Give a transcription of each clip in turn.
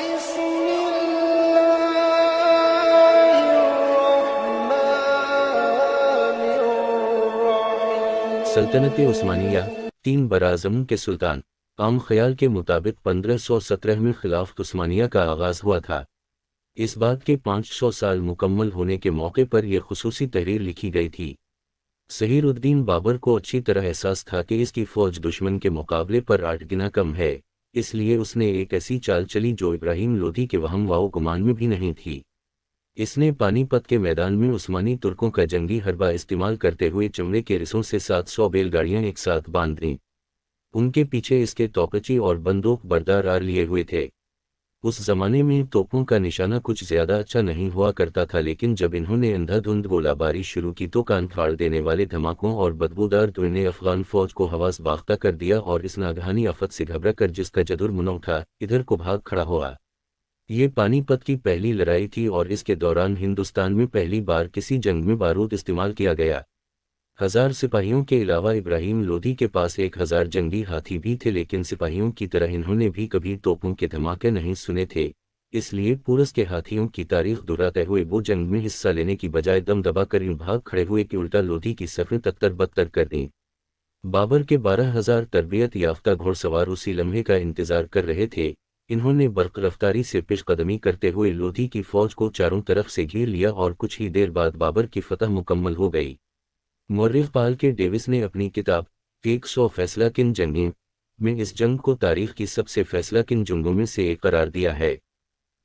بسم الله الرحمن الرحيم. سلطنت عثمانیہ تین براعظموں کے سلطان عام خیال کے مطابق 1517 میں خلافت عثمانیہ کا آغاز ہوا تھا۔ اس بات کے 500 سال مکمل ہونے کے موقع پر یہ خصوصی تحریر لکھی گئی تھی۔ ظہیر الدین بابر کو اچھی طرح احساس تھا کہ اس کی فوج دشمن کے مقابلے پر 8 گنا کم ہے، اس لیے اس نے ایک ایسی چال چلی جو ابراہیم لودھی کے وہم و گمان میں بھی نہیں تھی۔ اس نے پانی پت کے میدان میں عثمانی ترکوں کا جنگی حربہ استعمال کرتے ہوئے چمڑے کے رسوں سے 700 بیل گاڑیاں ایک ساتھ باندھ دیں۔ ان کے پیچھے اس کے توپچی اور بندوق بردار آر لیے ہوئے تھے۔ اس زمانے میں توپوں کا نشانہ کچھ زیادہ اچھا نہیں ہوا کرتا تھا، لیکن جب انہوں نے اندھا دھند گولہ باری شروع کی تو کان پھاڑ دینے والے دھماکوں اور بدبودار دھوئیں نے افغان فوج کو حواس باختہ کر دیا اور اس ناگہانی آفت سے گھبرا کر جس کا جدر منو تھا ادھر کو بھاگ کھڑا ہوا۔ یہ پانی پت کی پہلی لڑائی تھی اور اس کے دوران ہندوستان میں پہلی بار کسی جنگ میں بارود استعمال کیا گیا۔ 1000 سپاہیوں کے علاوہ ابراہیم لودھی کے پاس 1000 جنگی ہاتھی بھی تھے، لیکن سپاہیوں کی طرح انہوں نے بھی کبھی توپوں کے دھماکے نہیں سنے تھے، اس لیے پورس کے ہاتھیوں کی تاریخ دہراتے ہوئے وہ جنگ میں حصہ لینے کی بجائے دم دبا کر یوں بھاگ کھڑے ہوئے کہ الٹا لودھی کی صفیں تتر بتر کر دیں۔ بابر کے 12,000 تربیت یافتہ گھوڑ سوار اسی لمحے کا انتظار کر رہے تھے۔ انہوں نے برق رفتاری سے پیش قدمی کرتے ہوئے لودھی کی فوج کو چاروں طرف سے گھیر لیا اور کچھ ہی دیر بعد بابر کی فتح مکمل ہو گئی۔ مورخ پال کے ڈیوس نے اپنی کتاب 100 فیصلہ کن جنگیں میں اس جنگ کو تاریخ کی سب سے فیصلہ کن جنگوں میں سے ایک قرار دیا ہے۔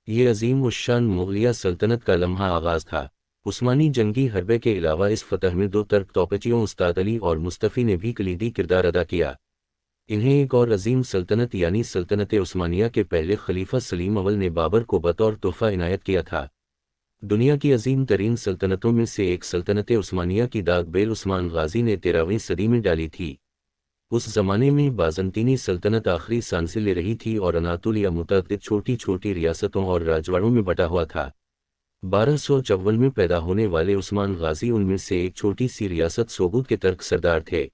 یہ عظیم الشان مغلیہ سلطنت کا لمحہ آغاز تھا۔ عثمانی جنگی حربے کے علاوہ اس فتح میں 2 ترک توپچیوں استاد علی اور مصطفی نے بھی کلیدی کردار ادا کیا۔ انہیں ایک اور عظیم سلطنت یعنی سلطنت عثمانیہ کے پہلے خلیفہ سلیم اول نے بابر کو بطور تحفہ عنایت کیا تھا۔ دنیا کی عظیم ترین سلطنتوں میں سے ایک سلطنت عثمانیہ کی داغ بیل عثمان غازی نے 13ویں صدی میں ڈالی تھی۔ اس زمانے میں بازنطینی سلطنت آخری سانسیں لے رہی تھی اور اناطولیہ متعدد چھوٹی چھوٹی ریاستوں اور راجواڑوں میں بٹا ہوا تھا۔ 1254 میں پیدا ہونے والے عثمان غازی ان میں سے ایک چھوٹی سی ریاست سوگوت کے ترک سردار تھے۔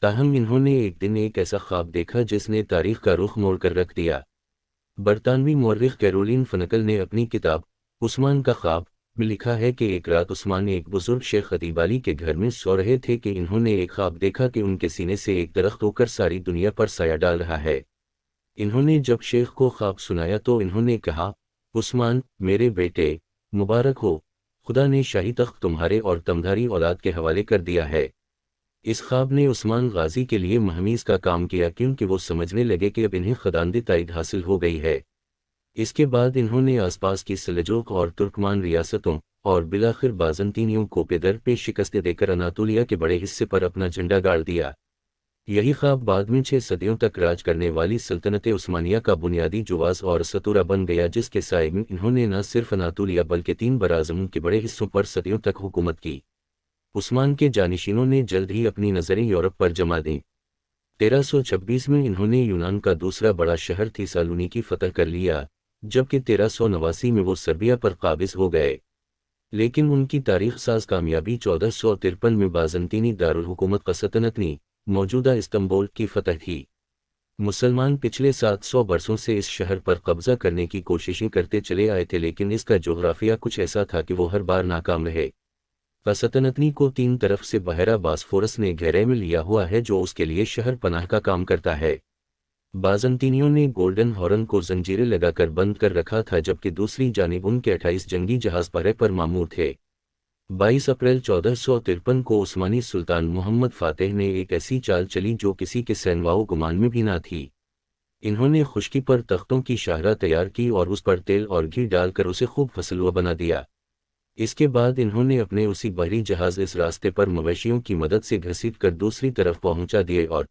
تاہم انہوں نے ایک دن ایک ایسا خواب دیکھا جس نے تاریخ کا رخ موڑ کر رکھ دیا۔ برطانوی مورخ کیرولین فنکل نے اپنی کتاب عثمان کا خواب میں لکھا ہے کہ ایک رات عثمان ایک بزرگ شیخ خطیب علی کے گھر میں سو رہے تھے کہ انہوں نے ایک خواب دیکھا کہ ان کے سینے سے ایک درخت ہو کر ساری دنیا پر سایہ ڈال رہا ہے۔ انہوں نے جب شیخ کو خواب سنایا تو انہوں نے کہا، عثمان میرے بیٹے، مبارک ہو، خدا نے شاہی تخت تمہارے اور تمہاری اولاد کے حوالے کر دیا ہے۔ اس خواب نے عثمان غازی کے لیے مہمیز کا کام کیا، کیونکہ وہ سمجھنے لگے کہ اب انہیں خداندی تائید حاصل ہو گئی ہے۔ اس کے بعد انہوں نے آس پاس کی سلجوق اور ترکمان ریاستوں اور بالآخر بازنطینیوں کو پیدر پہ شکست دے کر اناطولیہ کے بڑے حصے پر اپنا جھنڈا گاڑ دیا۔ یہی خواب بعد میں 6 صدیوں تک راج کرنے والی سلطنت عثمانیہ کا بنیادی جواز اور ستورہ بن گیا، جس کے سائے میں انہوں نے نہ صرف اناطولیہ بلکہ 3 براعظموں کے بڑے حصوں پر صدیوں تک حکومت کی۔ عثمان کے جانشینوں نے جلد ہی اپنی نظریں یورپ پر جما دیں۔ 1326 میں انہوں نے یونان کا دوسرا بڑا شہر تھیسالونیکی فتح کر لیا، جبکہ 1389 میں وہ سربیا پر قابض ہو گئے۔ لیکن ان کی تاریخ ساز کامیابی 1453 میں بازنطینی دارالحکومت قسطنطنی موجودہ استنبول کی فتح تھی۔ مسلمان پچھلے 700 برسوں سے اس شہر پر قبضہ کرنے کی کوششیں کرتے چلے آئے تھے، لیکن اس کا جغرافیہ کچھ ایسا تھا کہ وہ ہر بار ناکام رہے۔ قسطنطنی کو 3 طرف سے بحیرہ باسفورس نے گھیرے میں لیا ہوا ہے، جو اس کے لیے شہر پناہ کا کام کرتا ہے۔ بازنطینیوں نے گولڈن ہارن کو زنجیریں لگا کر بند کر رکھا تھا، جبکہ دوسری جانب ان کے 28 جنگی جہاز پہرے پر مامور تھے۔ 22 اپریل 1453 کو عثمانی سلطان محمد فاتح نے ایک ایسی چال چلی جو کسی کے سینوا و گمان میں بھی نہ تھی۔ انہوں نے خشکی پر تختوں کی شاہراہ تیار کی اور اس پر تیل اور گھی ڈال کر اسے خوب فسلوا بنا دیا۔ اس کے بعد انہوں نے اپنے اسی بحری جہاز اس راستے پر مویشیوں کی مدد سے گھسیٹ کر دوسری طرف پہنچا دیے اور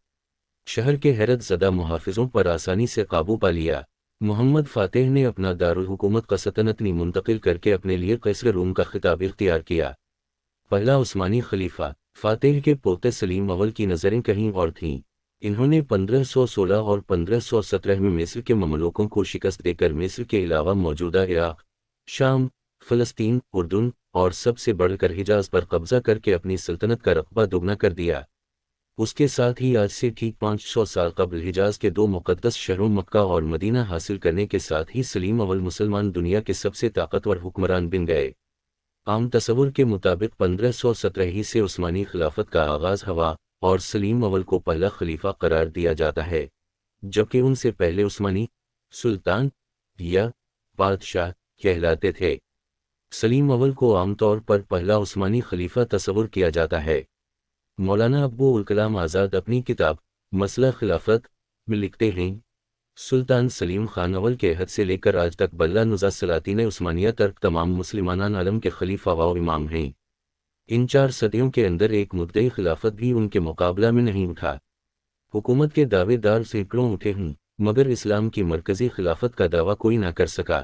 شہر کے حیرت زدہ محافظوں پر آسانی سے قابو پا لیا۔ محمد فاتح نے اپنا دارالحکومت قسطنطنی منتقل کر کے اپنے لیے قیصر روم کا خطاب اختیار کیا۔ پہلا عثمانی خلیفہ فاتح کے پوتے سلیم اول کی نظریں کہیں اور تھیں۔ انہوں نے 1516 اور 1517 میں مصر کے مملوکوں کو شکست دے کر مصر کے علاوہ موجودہ عراق، شام، فلسطین، اردن اور سب سے بڑھ کر حجاز پر قبضہ کر کے اپنی سلطنت کا رقبہ دوگنا کر دیا۔ اس کے ساتھ ہی آج سے ٹھیک 500 سال قبل حجاز کے دو مقدس شہروں مکہ اور مدینہ حاصل کرنے کے ساتھ ہی سلیم اول مسلمان دنیا کے سب سے طاقتور حکمران بن گئے۔ عام تصور کے مطابق 1517 سے عثمانی خلافت کا آغاز ہوا اور سلیم اول کو پہلا خلیفہ قرار دیا جاتا ہے، جبکہ ان سے پہلے عثمانی سلطان یا بادشاہ کہلاتے تھے۔ سلیم اول کو عام طور پر پہلا عثمانی خلیفہ تصور کیا جاتا ہے۔ مولانا ابو الکلام آزاد اپنی کتاب مسئلہ خلافت میں لکھتے ہیں، سلطان سلیم خان اول کے عہد سے لے کر آج تک بلا نزا سلاطین عثمانیہ تک تمام مسلمان عالم کے خلیفہ و امام ہیں۔ ان 4 صدیوں کے اندر ایک مدعی خلافت بھی ان کے مقابلہ میں نہیں اٹھا۔ حکومت کے دعوے دار سینکڑوں اٹھے ہیں، مگر اسلام کی مرکزی خلافت کا دعویٰ کوئی نہ کر سکا۔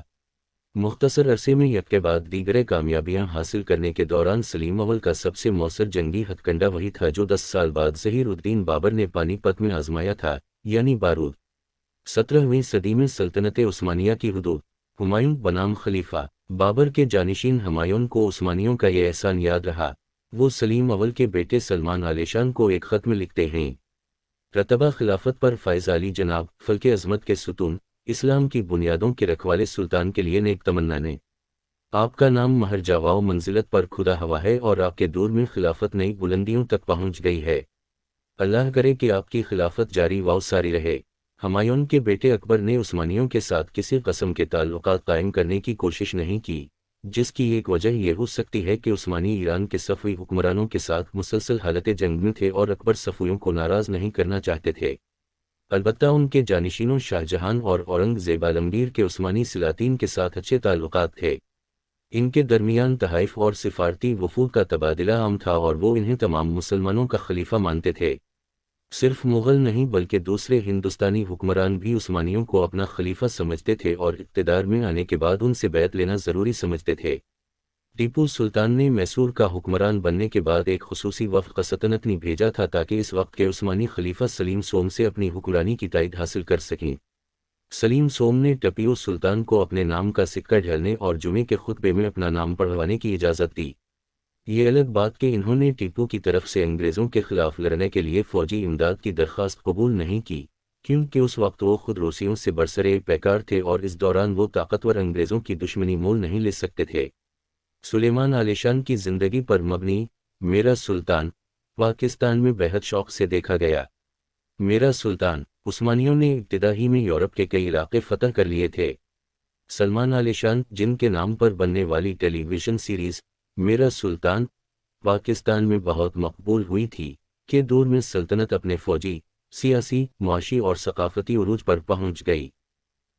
مختصر عرصے میں یک کے بعد دیگر کامیابیاں حاصل کرنے کے دوران سلیم اول کا سب سے مؤثر جنگی ہتھ کنڈا وہی تھا جو 10 سال بعد ظہیر الدین بابر نے پانی پت میں آزمایا تھا، یعنی بارود۔ 17ویں صدی میں سلطنت عثمانیہ کی حدود۔ ہمایوں بنام خلیفہ بابر کے جانشین ہمایوں کو عثمانیوں کا یہ احسان یاد رہا۔ وہ سلیم اول کے بیٹے سلمان عالیہ شان کو ایک خط میں لکھتے ہیں، رتبہ خلافت پر فائز علی جناب، فلک عظمت کے ستون، اسلام کی بنیادوں کے رکھوالے سلطان کے لیے نیک تمنا نے۔ آپ کا نام مہر جاواؤ منزلت پر کھدا ہوا ہے اور آپ کے دور میں خلافت نئی بلندیوں تک پہنچ گئی ہے۔ اللہ کرے کہ آپ کی خلافت جاری و ساری رہے۔ ہمایوں کے بیٹے اکبر نے عثمانیوں کے ساتھ کسی قسم کے تعلقات قائم کرنے کی کوشش نہیں کی، جس کی ایک وجہ یہ ہو سکتی ہے کہ عثمانی ایران کے صفوی حکمرانوں کے ساتھ مسلسل حالت جنگ میں تھے اور اکبر صفویوں کو ناراض نہیں کرنا چاہتے تھے۔ البتہ ان کے جانشینوں شاہ جہان اور اورنگ زیب عالمگیر کے عثمانی سلاطین کے ساتھ اچھے تعلقات تھے۔ ان کے درمیان تحائف اور سفارتی وفود کا تبادلہ عام تھا اور وہ انہیں تمام مسلمانوں کا خلیفہ مانتے تھے۔ صرف مغل نہیں بلکہ دوسرے ہندوستانی حکمران بھی عثمانیوں کو اپنا خلیفہ سمجھتے تھے اور اقتدار میں آنے کے بعد ان سے بیعت لینا ضروری سمجھتے تھے۔ ٹیپو سلطان نے میسور کا حکمران بننے کے بعد ایک خصوصی وفد قسطنطنی بھیجا تھا تاکہ اس وقت کے عثمانی خلیفہ سلیم سوم سے اپنی حکمرانی کی تائید حاصل کر سکیں۔ سلیم سوم نے ٹیپو سلطان کو اپنے نام کا سکہ ڈھالنے اور جمعے کے خطبے میں اپنا نام پڑھوانے کی اجازت دی۔ یہ الگ بات کہ انہوں نے ٹیپو کی طرف سے انگریزوں کے خلاف لڑنے کے لیے فوجی امداد کی درخواست قبول نہیں کی، کیونکہ اس وقت وہ خود روسیوں سے برسرے پیکار تھے اور اس دوران وہ طاقتور انگریزوں کی دشمنی مول نہیں لے سکتے تھے۔ سلیمان عالیہ شان کی زندگی پر مبنی میرا سلطان پاکستان میں بہت شوق سے دیکھا گیا۔ میرا سلطان عثمانیوں نے ابتدا ہی میں یورپ کے کئی علاقے فتح کر لیے تھے۔ سلمان عالیہ شان جن کے نام پر بننے والی ٹیلی ویژن سیریز میرا سلطان پاکستان میں بہت مقبول ہوئی تھی کہ دور میں سلطنت اپنے فوجی، سیاسی، معاشی اور ثقافتی عروج پر پہنچ گئی۔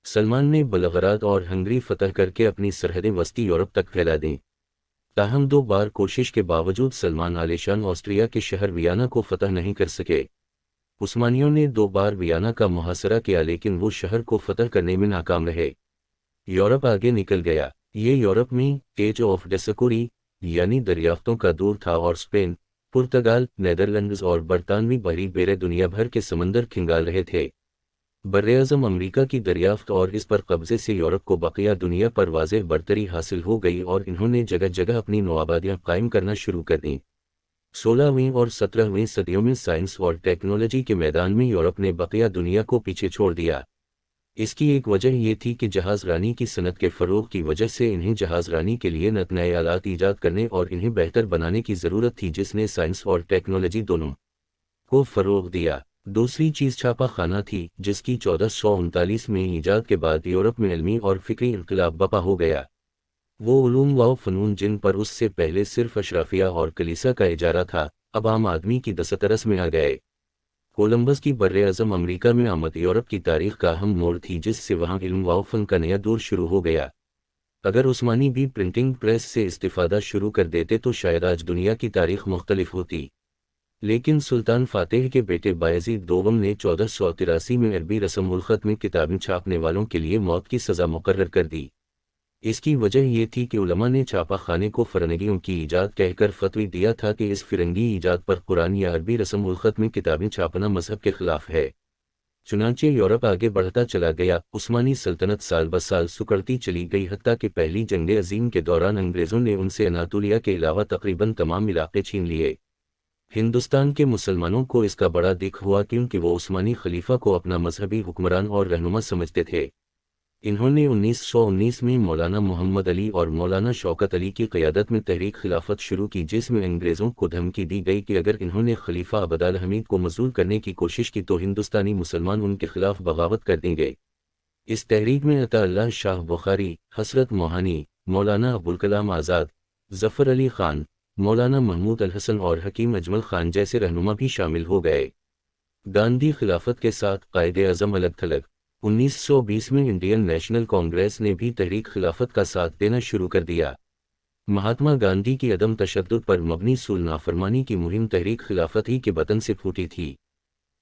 سلمان نے بلغراد اور ہنگری فتح کر کے اپنی سرحدیں وسطی یورپ تک پھیلا دیں۔ تاہم 2 بار کوشش کے باوجود سلمان عالیہ شان آسٹریا کے شہر ویانا کو فتح نہیں کر سکے۔ عثمانیوں نے 2 بار ویانا کا محاصرہ کیا لیکن وہ شہر کو فتح کرنے میں ناکام رہے۔ یورپ آگے نکل گیا۔ یہ یورپ میں ایج آف ڈسکوری یعنی دریافتوں کا دور تھا اور اسپین، پرتگال، نیدرلینڈز اور برطانوی بحری بیرے دنیا بھر کے سمندر کھنگال رہے تھے۔ براعظم امریکہ کی دریافت اور اس پر قبضے سے یورپ کو بقیہ دنیا پر واضح برتری حاصل ہو گئی اور انہوں نے جگہ جگہ اپنی نوآبادیاں قائم کرنا شروع کر دیں۔ 16ویں اور 17ویں صدیوں میں سائنس اور ٹیکنالوجی کے میدان میں یورپ نے بقیہ دنیا کو پیچھے چھوڑ دیا۔ اس کی ایک وجہ یہ تھی کہ جہاز رانی کی صنعت کے فروغ کی وجہ سے انہیں جہاز رانی کے لیے نئے آلات ایجاد کرنے اور انہیں بہتر بنانے کی ضرورت تھی جس نے سائنس اور ٹیکنالوجی دونوں کو فروغ دیا۔ دوسری چیز چھاپا خانہ تھی جس کی 1439 میں ایجاد کے بعد یورپ میں علمی اور فکری انقلاب برپا ہو گیا۔ وہ علوم و فنون جن پر اس سے پہلے صرف اشرافیہ اور کلیسا کا اجارہ تھا اب عام آدمی کی دسترس میں آ گئے۔ کولمبس کی براعظم امریکہ میں آمد یورپ کی تاریخ کا اہم موڑ تھی جس سے وہاں علم و فن کا نیا دور شروع ہو گیا۔ اگر عثمانی بھی پرنٹنگ پریس سے استفادہ شروع کر دیتے تو شاید آج دنیا کی تاریخ مختلف ہوتی، لیکن سلطان فاتح کے بیٹے بایزید دوم نے 1483 میں عربی رسم الخط میں کتابیں چھاپنے والوں کے لیے موت کی سزا مقرر کر دی۔ اس کی وجہ یہ تھی کہ علماء نے چھاپا خانے کو فرنگیوں کی ایجاد کہہ کر فتوی دیا تھا کہ اس فرنگی ایجاد پر قرآن یا عربی رسم الخط میں کتابیں چھاپنا مذہب کے خلاف ہے۔ چنانچہ یورپ آگے بڑھتا چلا گیا، عثمانی سلطنت سال بہ سال سکڑتی چلی گئی حتیٰ کہ پہلی جنگ عظیم کے دوران انگریزوں نے ان سے اناطولیہ کے علاوہ تقریباً تمام علاقے چھین لیے۔ ہندوستان کے مسلمانوں کو اس کا بڑا دکھ ہوا کیونکہ وہ عثمانی خلیفہ کو اپنا مذہبی حکمران اور رہنما سمجھتے تھے۔ انہوں نے 1919 میں مولانا محمد علی اور مولانا شوکت علی کی قیادت میں تحریک خلافت شروع کی، جس میں انگریزوں کو دھمکی دی گئی کہ اگر انہوں نے خلیفہ عبدالحمید کو مظلوم کرنے کی کوشش کی تو ہندوستانی مسلمان ان کے خلاف بغاوت کر دیں گے۔ اس تحریک میں عطا اللہ شاہ بخاری، حسرت موہانی، مولانا ابوالکلام آزاد، ظفر علی خان، مولانا محمود الحسن اور حکیم اجمل خان جیسے رہنما بھی شامل ہو گئے۔ گاندھی خلافت کے ساتھ قائد اعظم الگ تھلگ۔ 1920 میں انڈین نیشنل کانگریس نے بھی تحریک خلافت کا ساتھ دینا شروع کر دیا۔ مہاتما گاندھی کی عدم تشدد پر مبنی صلح نافرمانی کی مہم تحریک خلافت ہی کے بطن سے پھوٹی تھی۔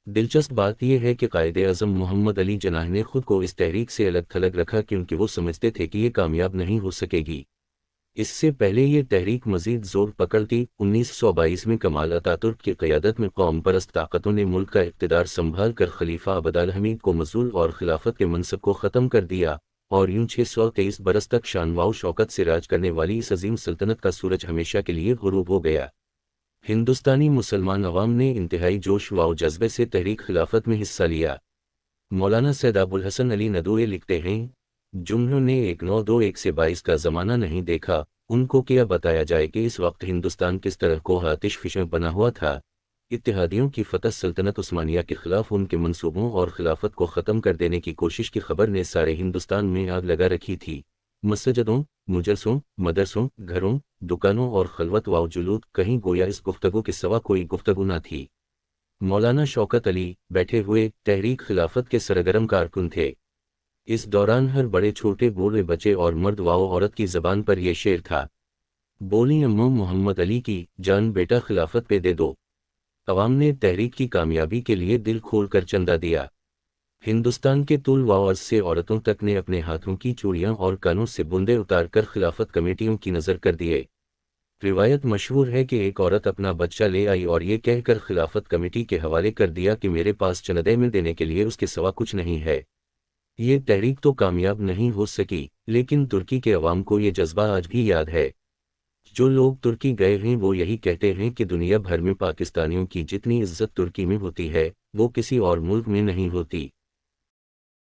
دلچسپ بات یہ ہے کہ قائد اعظم محمد علی جناح نے خود کو اس تحریک سے الگ تھلگ رکھا کیونکہ وہ سمجھتے تھے کہ یہ کامیاب نہیں ہو سکے گی۔ اس سے پہلے یہ تحریک مزید زور پکڑتی 1922 میں کمال اتاترک کی قیادت میں قوم پرست طاقتوں نے ملک کا اقتدار سنبھال کر خلیفہ عبدالحمید کو مذلول اور خلافت کے منصب کو ختم کر دیا، اور یوں 623 برس تک شان و شوکت سے راج کرنے والی اس عظیم سلطنت کا سورج ہمیشہ کے لیے غروب ہو گیا۔ ہندوستانی مسلمان عوام نے انتہائی جوش و جذبے سے تحریک خلافت میں حصہ لیا۔ مولانا سید ابوالحسن علی ندوی لکھتے ہیں، جنہوں نے 1921 سے 22 کا زمانہ نہیں دیکھا، ان کو کیا بتایا جائے کہ اس وقت ہندوستان کس طرح کو آتش فشاں بنا ہوا تھا۔ اتحادیوں کی فتح سلطنت عثمانیہ کے خلاف ان کے منصوبوں اور خلافت کو ختم کر دینے کی کوشش کی خبر نے سارے ہندوستان میں آگ لگا رکھی تھی۔ مسجدوں، مجلسوں، مدرسوں، گھروں، دکانوں اور خلوت و جلوت کہیں گویا اس گفتگو کے سوا کوئی گفتگو نہ تھی۔ مولانا شوکت علی بیٹھے ہوئے تحریک خلافت کے سرگرم کارکن تھے۔ اس دوران ہر بڑے چھوٹے بوڑھے بچے اور مرد و عورت کی زبان پر یہ شعر تھا، بولی اماں محمد علی کی جان بیٹا خلافت پہ دے دو۔ عوام نے تحریک کی کامیابی کے لیے دل کھول کر چندہ دیا۔ ہندوستان کے طول و عرض سے عورتوں تک نے اپنے ہاتھوں کی چوڑیاں اور کانوں سے بندے اتار کر خلافت کمیٹیوں کی نظر کر دیے۔ روایت مشہور ہے کہ ایک عورت اپنا بچہ لے آئی اور یہ کہہ کر خلافت کمیٹی کے حوالے کر دیا کہ میرے پاس چندے میں دینے کے لیے اس کے سوا کچھ نہیں ہے۔ یہ تحریک تو کامیاب نہیں ہو سکی، لیکن ترکی کے عوام کو یہ جذبہ آج بھی یاد ہے۔ جو لوگ ترکی گئے ہیں وہ یہی کہتے ہیں کہ دنیا بھر میں پاکستانیوں کی جتنی عزت ترکی میں ہوتی ہے وہ کسی اور ملک میں نہیں ہوتی۔